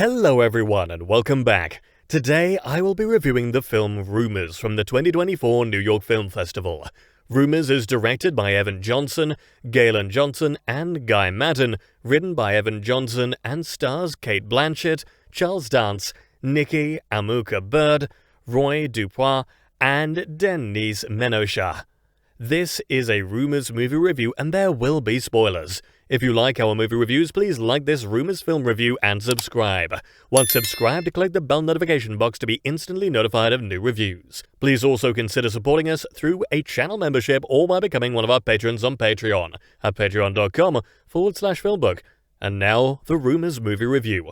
Hello everyone and welcome back. Today I will be reviewing the film Rumours from the 2024 New York Film Festival. Rumours is directed by Evan Johnson, Galen Johnson and Guy Madden, written by Evan Johnson and stars Cate Blanchett, Charles Dance, Nikki Amuka Bird, Roy Dupuis and Denise Menochet. This is a Rumours movie review and there will be spoilers. If you like our movie reviews, please like this Rumours film review and subscribe. Once subscribed, click the bell notification box to be instantly notified of new reviews. Please also consider supporting us through a channel membership or by becoming one of our patrons on Patreon at patreon.com/FilmBook. And now, the Rumours movie review.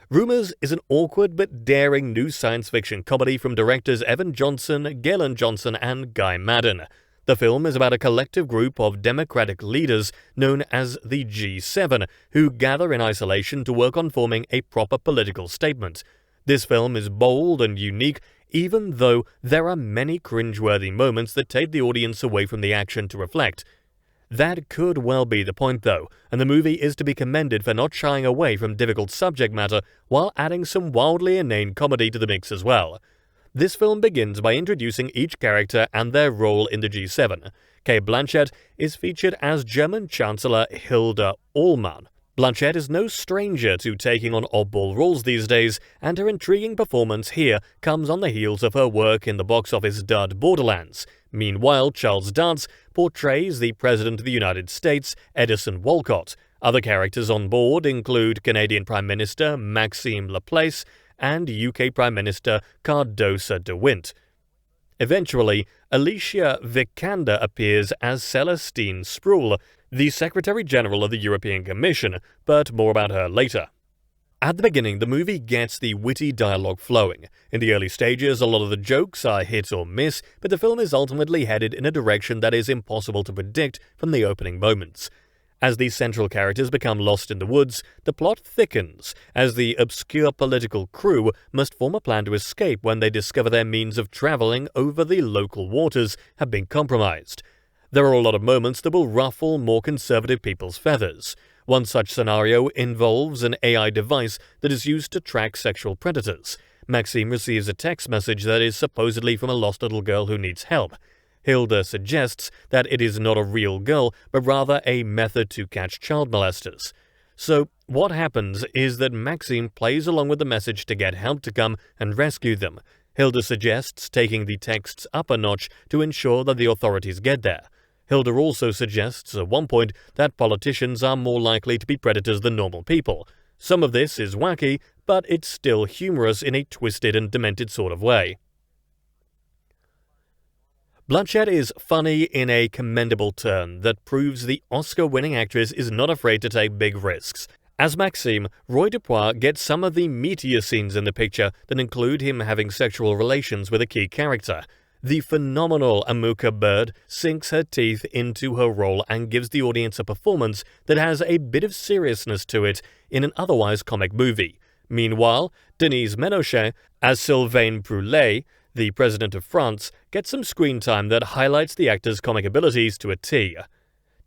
Rumours is an awkward but daring new science fiction comedy from directors Evan Johnson, Galen Johnson and Guy Madden. The film is about a collective group of democratic leaders known as the G7 who gather in isolation to work on forming a proper political statement. This film is bold and unique, even though there are many cringeworthy moments that take the audience away from the action to reflect. That could well be the point though, and the movie is to be commended for not shying away from difficult subject matter while adding some wildly inane comedy to the mix as well. This film begins by introducing each character and their role in the G7. Cate Blanchett is featured as German Chancellor Hilde Ahlmann. Blanchett is no stranger to taking on oddball roles these days, and her intriguing performance here comes on the heels of her work in the box office dud Borderlands. Meanwhile, Charles Dance portrays the President of the United States, Edison Walcott. Other characters on board include Canadian Prime Minister Maxime Laplace and UK Prime Minister Cardoza de Wind. Eventually, Alicia Vikander appears as Celestine Sproul, the Secretary General of the European Commission, but more about her later. At the beginning, the movie gets the witty dialogue flowing. In the early stages, a lot of the jokes are hit or miss, but the film is ultimately headed in a direction that is impossible to predict from the opening moments. As the central characters become lost in the woods, the plot thickens, as the obscure political crew must form a plan to escape when they discover their means of traveling over the local waters have been compromised. There are a lot of moments that will ruffle more conservative people's feathers. One such scenario involves an AI device that is used to track sexual predators. Maxime receives a text message that is supposedly from a lost little girl who needs help. Hilde suggests that it is not a real girl, but rather a method to catch child molesters. So, what happens is that Maxime plays along with the message to get help to come and rescue them. Hilde suggests taking the texts up a notch to ensure that the authorities get there. Hilde also suggests at one point that politicians are more likely to be predators than normal people. Some of this is wacky, but it's still humorous in a twisted and demented sort of way. Blanchett is funny in a commendable turn that proves the Oscar-winning actress is not afraid to take big risks. As Maxime, Roy Dupuis gets some of the meatier scenes in the picture that include him having sexual relations with a key character. The phenomenal Amuka Bird sinks her teeth into her role and gives the audience a performance that has a bit of seriousness to it in an otherwise comic movie. Meanwhile, Denise Menochet, as Sylvain Brûlé, the President of France, gets some screen time that highlights the actor's comic abilities to a T.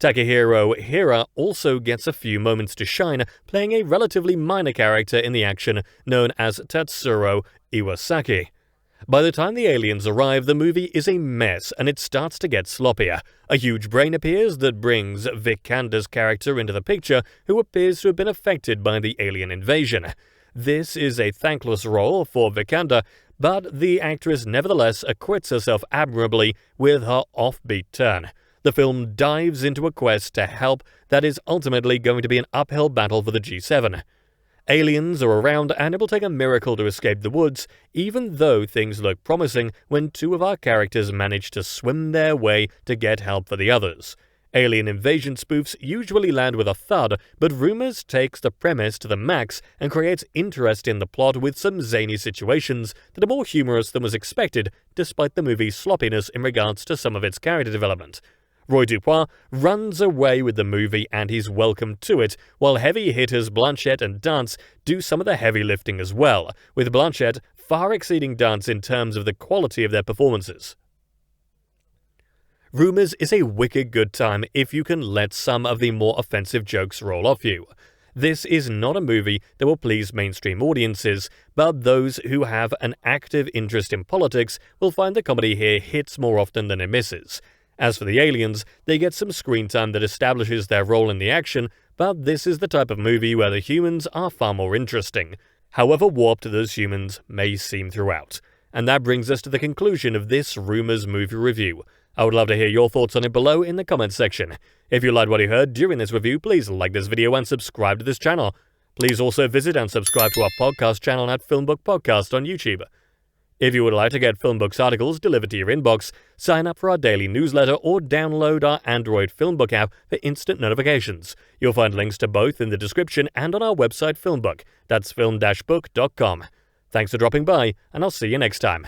Takehiro Hira also gets a few moments to shine, playing a relatively minor character in the action known as Tatsuro Iwasaki. By the time the aliens arrive, the movie is a mess and it starts to get sloppier. A huge brain appears that brings Vikander's character into the picture, who appears to have been affected by the alien invasion. This is a thankless role for Vikander, but the actress nevertheless acquits herself admirably with her offbeat turn. The film dives into a quest to help that is ultimately going to be an uphill battle for the G7. Aliens are around and it will take a miracle to escape the woods, even though things look promising when two of our characters manage to swim their way to get help for the others. Alien invasion spoofs usually land with a thud, but Rumours takes the premise to the max and creates interest in the plot with some zany situations that are more humorous than was expected, despite the movie's sloppiness in regards to some of its character development. Roy Dupuis runs away with the movie and he's welcome to it, while heavy hitters Blanchett and Dance do some of the heavy lifting as well, with Blanchett far exceeding Dance in terms of the quality of their performances. Rumours is a wicked good time if you can let some of the more offensive jokes roll off you. This is not a movie that will please mainstream audiences, but those who have an active interest in politics will find the comedy here hits more often than it misses. As for the aliens, they get some screen time that establishes their role in the action, but this is the type of movie where the humans are far more interesting, however warped those humans may seem throughout. And that brings us to the conclusion of this Rumours movie review. I would love to hear your thoughts on it below in the comments section. If you liked what you heard during this review, please like this video and subscribe to this channel. Please also visit and subscribe to our podcast channel at FilmBook Podcast on YouTube. If you would like to get FilmBook's articles delivered to your inbox, sign up for our daily newsletter or download our Android FilmBook app for instant notifications. You'll find links to both in the description and on our website FilmBook. That's film-book.com. Thanks for dropping by, and I'll see you next time.